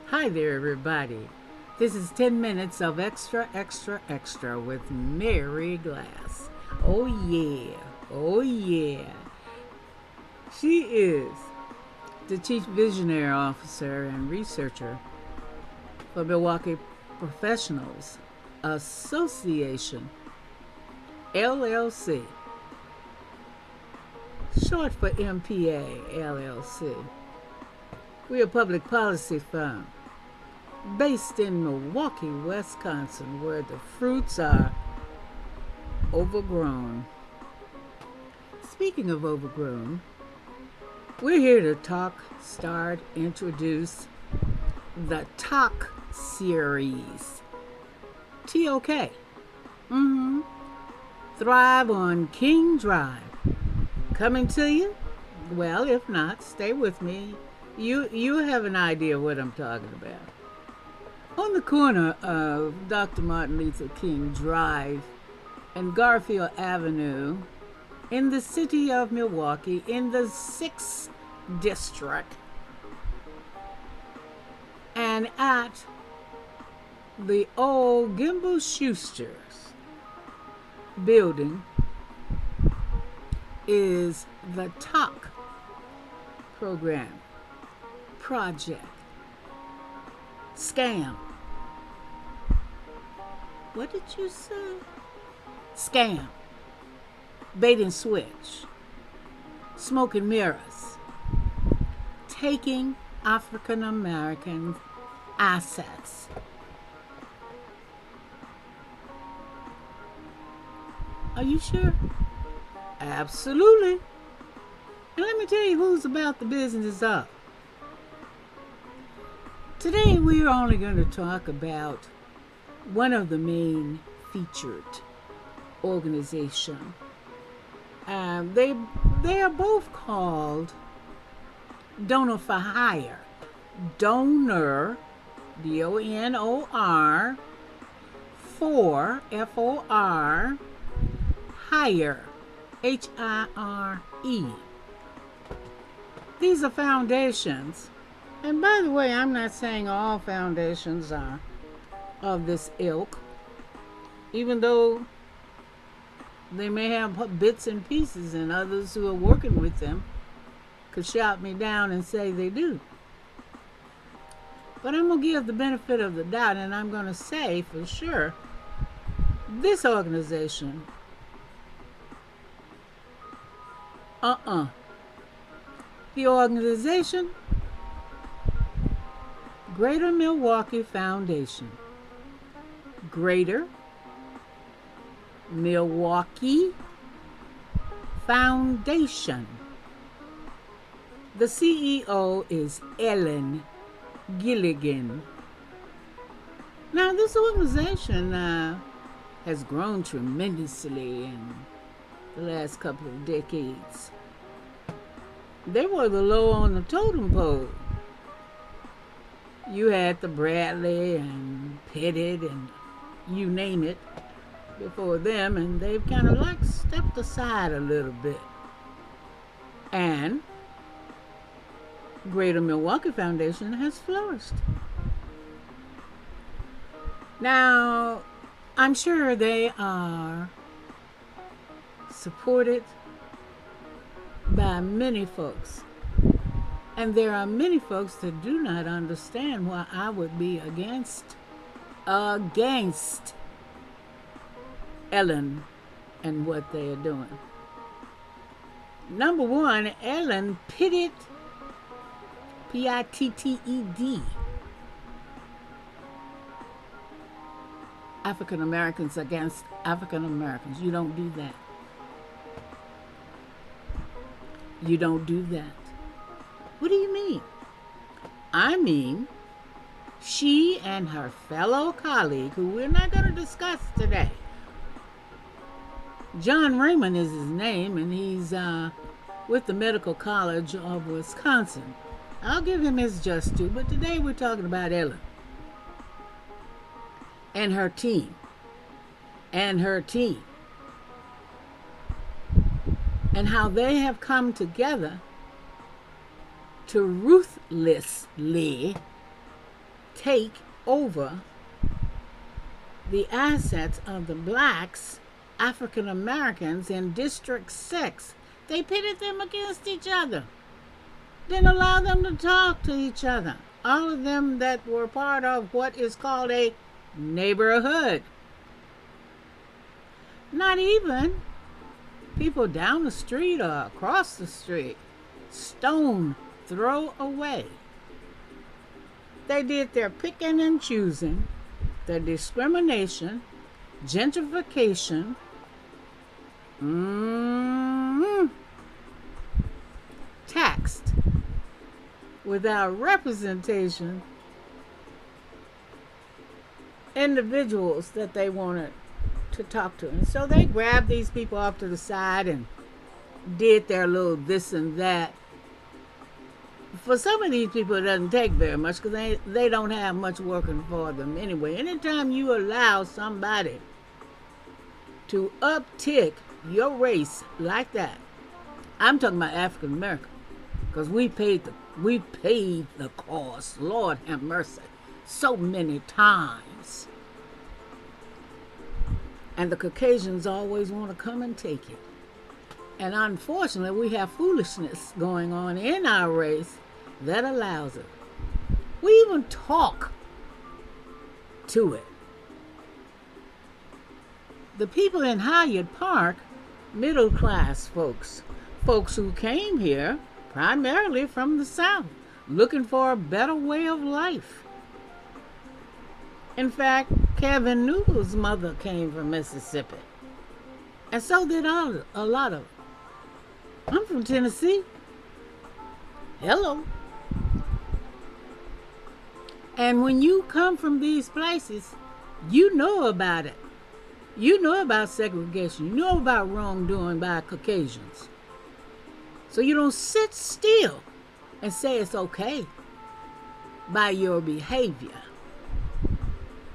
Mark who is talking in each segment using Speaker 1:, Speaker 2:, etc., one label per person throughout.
Speaker 1: Hi there, everybody. This is 10 minutes of extra, extra, extra with Mary Glass. Oh, yeah. Oh, yeah. She is the Chief Visionary Officer and Researcher for Milwaukee Professionals Association, LLC, short for MPA-LLC. We're a public policy firm based in Milwaukee, Wisconsin, where the fruits are overgrown. Speaking of overgrown, we're here to introduce the Talk series. TOK. Thrive on King Drive. Coming to you? Well, if not, stay with me. You have an idea what I'm talking about. On the corner of Dr. Martin Luther King Drive and Garfield Avenue in the city of Milwaukee in the 6th District, and at the old Gimbel Schuster's building is the Talk project. Scam. What did you say? Scam. Bait and switch. Smoke and mirrors. Taking African American assets. Are you sure? Absolutely. And let me tell you who's about the business of. Today we are only going to talk about one of the main featured organizations. They are both called Donor for Hire. Donor, DONOR, for, FOR, Hire, HIRE. These are foundations. And by the way, I'm not saying all foundations are of this ilk, even though they may have bits and pieces, and others who are working with them could shout me down and say they do. But I'm going to give the benefit of the doubt, and I'm going to say for sure this organization, the organization Greater Milwaukee Foundation. Greater Milwaukee Foundation. The CEO is Ellen Gilligan. Now, this organization has grown tremendously in the last couple of decades. They were the low on the totem pole. You had the Bradley and Pettit and you name it before them, and they've kind of like stepped aside a little bit. And Greater Milwaukee Foundation has flourished. Now, I'm sure they are supported by many folks. And there are many folks that do not understand why I would be against Ellen and what they are doing. Number one, Ellen pitted, Pitted, African Americans against African Americans. You don't do that. You don't do that. What do you mean? I mean, she and her fellow colleague, who we're not going to discuss today, John Raymond is his name, and he's with the Medical College of Wisconsin. I'll give him his just due, but today we're talking about Ellen and her team. And how they have come together to ruthlessly take over the assets of the blacks, African Americans in District 6. They pitted them against each other. Didn't allow them to talk to each other. All of them that were part of what is called a neighborhood. Not even people down the street or across the street. Stone throw away. They did their picking and choosing, their discrimination, gentrification, taxed without representation individuals that they wanted to talk to. And so they grabbed these people off to the side and did their little this and that. For some of these people, it doesn't take very much because they don't have much working for them anyway. Anytime you allow somebody to uptick your race like that, I'm talking about African American, because we paid the cost. Lord have mercy, so many times. And the Caucasians always want to come and take it. And unfortunately, we have foolishness going on in our race that allows it. We even talk to it. The people in Hyde Park, middle class folks who came here primarily from the South, looking for a better way of life. In fact, Kevin Newell's mother came from Mississippi. And so did a lot of them. I'm from Tennessee. Hello. And when you come from these places, you know about it. You know about segregation. You know about wrongdoing by Caucasians. So you don't sit still and say it's okay by your behavior.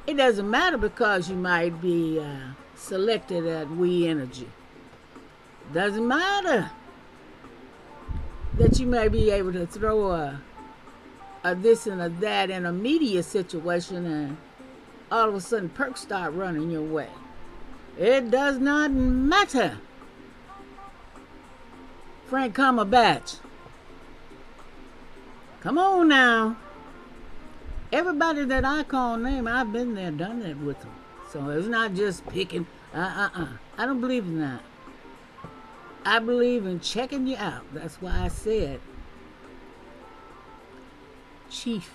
Speaker 1: It doesn't matter because you might be selected at We Energy. Doesn't matter that you may be able to throw a this and a that in a media situation and all of a sudden perks start running your way. It does not matter. Frank Cumberbatch. Come on now. Everybody that I call name, I've been there, done that with them. So it's not just picking. I don't believe in that. I believe in checking you out. That's why I said Chief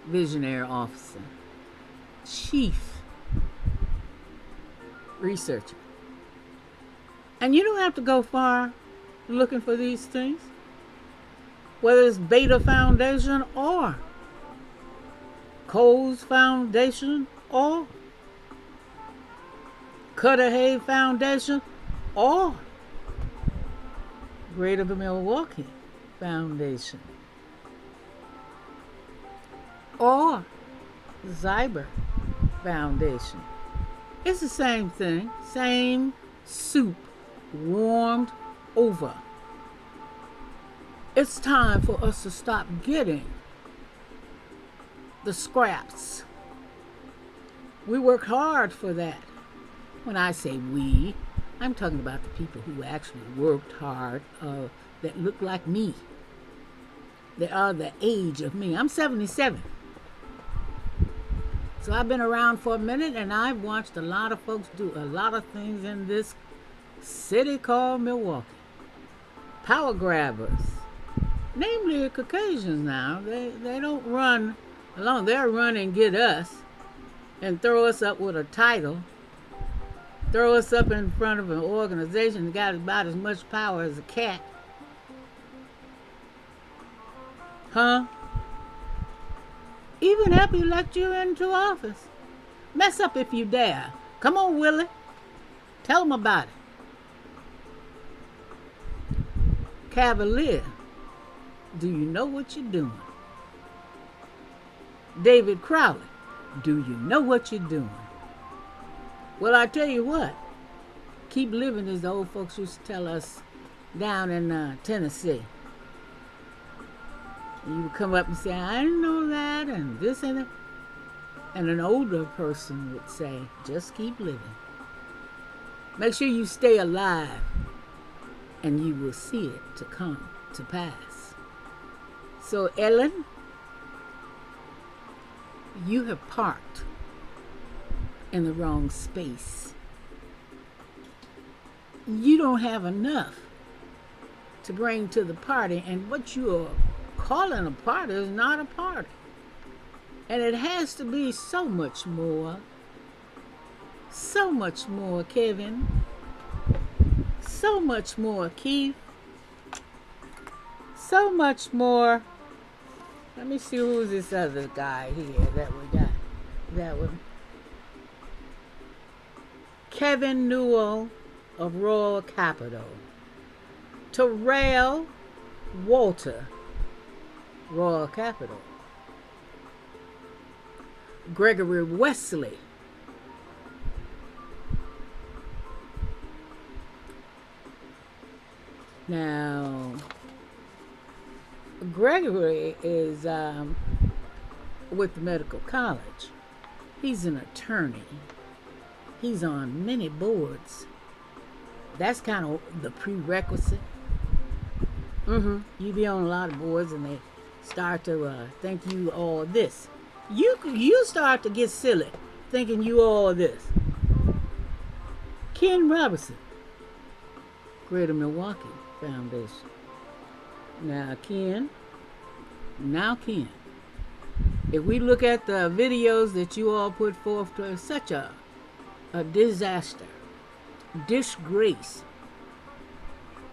Speaker 1: Visionary Officer, Chief Researcher. And you don't have to go far looking for these things, whether it's Beta Foundation or Coles Foundation or Cudahy Foundation or Greater Milwaukee Foundation or Zyber Foundation. It's the same thing, same soup warmed over. It's time for us to stop getting the scraps. We work hard for that. When I say we, I'm talking about the people who actually worked hard, that look like me. They are the age of me. I'm 77. So I've been around for a minute, and I've watched a lot of folks do a lot of things in this city called Milwaukee. Power grabbers. Namely Caucasians now. They don't run alone. They'll run and get us and throw us up with a title. Throw us up in front of an organization that got about as much power as a cat. Huh? Even help you elect you into office. Mess up if you dare. Come on, Willie. Tell them about it. Cavalier, do you know what you're doing? David Crowley, do you know what you're doing? Well, I tell you what, keep living as the old folks used to tell us down in Tennessee. And you would come up and say, I didn't know that, and this and that. And an older person would say, just keep living. Make sure you stay alive, and you will see it to come to pass. So, Ellen, you have parked in the wrong space. You don't have enough to bring to the party, and what you are calling a party is not a party. And it has to be so much more, Kevin, so much more, Keith, so much more. Let me see who's this other guy here that we got. That one. Kevin Newell of Royal Capital. Terrell Walter, Royal Capital. Gregory Wesley. Now, Gregory is with the medical college. He's an attorney. He's on many boards. That's kind of the prerequisite. You be on a lot of boards and they start to think you all this. You start to get silly thinking you all this. Ken Robinson, Greater Milwaukee Foundation. Now Ken, if we look at the videos that you all put forth, to such a disaster, disgrace.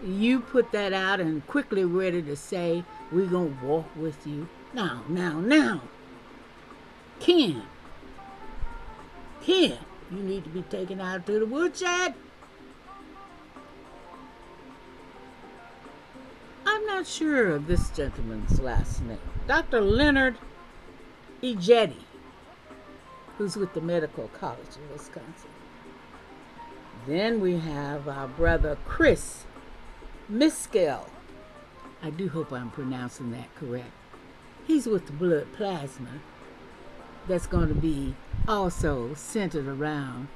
Speaker 1: You put that out and quickly ready to say, we're going to walk with you. Now. Ken, you need to be taken out to the woodshed. I'm not sure of this gentleman's last name. Dr. Leonard Ejetti, who's with the Medical College of Wisconsin. Then we have our brother Chris Miskell. I do hope I'm pronouncing that correct. He's with the blood plasma. That's going to be also centered around,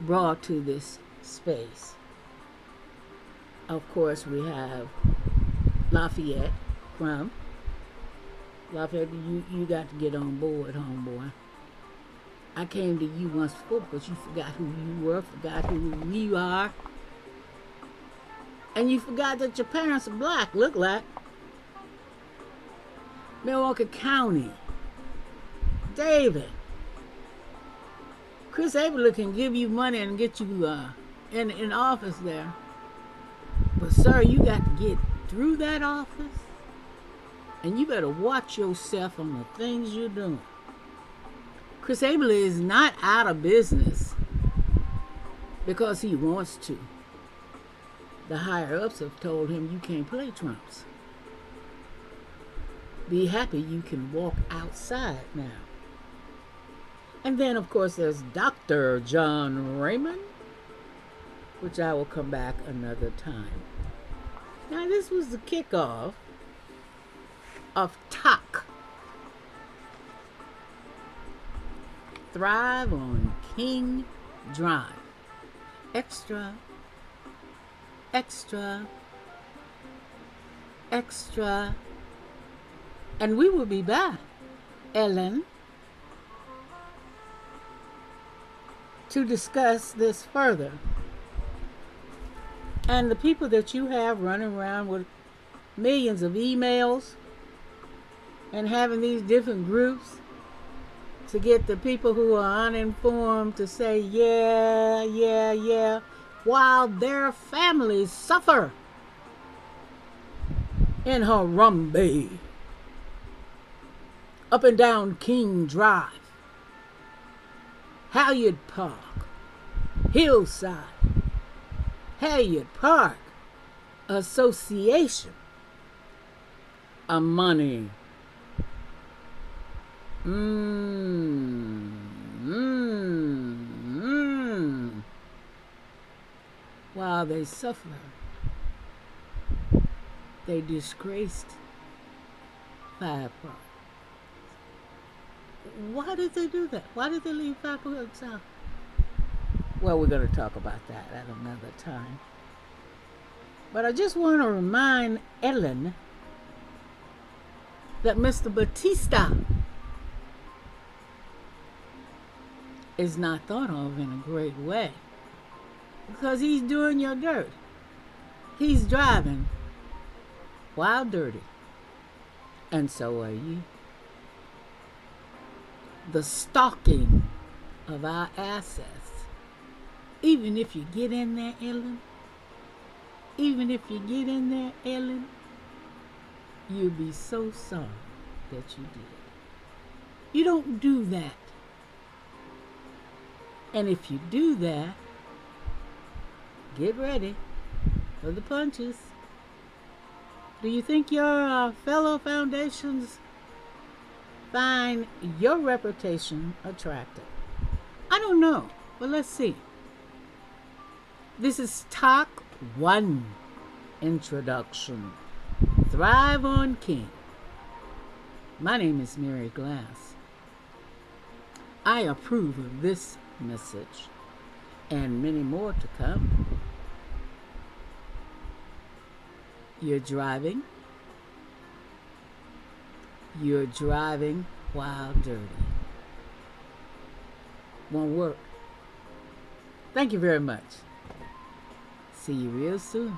Speaker 1: brought to this space. Of course, we have Lafayette Crump. Lafayette, you got to get on board, homeboy. I came to you once before because you forgot who you were, forgot who we are. And you forgot that your parents are black, look like. Milwaukee County. David. Chris Abel can give you money and get you in office there. But sir, you got to get through that office. And you better watch yourself on the things you're doing. Chris Abel is not out of business because he wants to. The higher-ups have told him you can't play trumps. Be happy you can walk outside now. And then, of course, there's Dr. John Raymond, which I will come back another time. Now, this was the kickoff of TAC. Thrive on King Drive. Extra. And we will be back, Ellen, to discuss this further. And the people that you have running around with millions of emails and having these different groups to get the people who are uninformed to say, yeah, while their families suffer in Harambe, up and down King Drive, Halyard Park, Hillside, Halyard Park Association of money. While they suffer, they disgraced five products. Why did they do that? Why did they leave five products out? Well, we're going to talk about that at another time. But I just want to remind Ellen that Mr. Batista is not thought of in a great way because he's doing your dirt. He's driving while dirty, and so are you. The stalking of our assets, even if you get in there, Ellen, even if you get in there, Ellen, you'll be so sorry that you did. You don't do that. And if you do that, get ready for the punches. Do you think your fellow foundations find your reputation attractive? I don't know, but let's see. This is Talk 1 Introduction. Thrive on King. My name is Mary Glass. I approve of this message and many more to come. You're driving while dirty. Won't work. Thank you very much. See you real soon.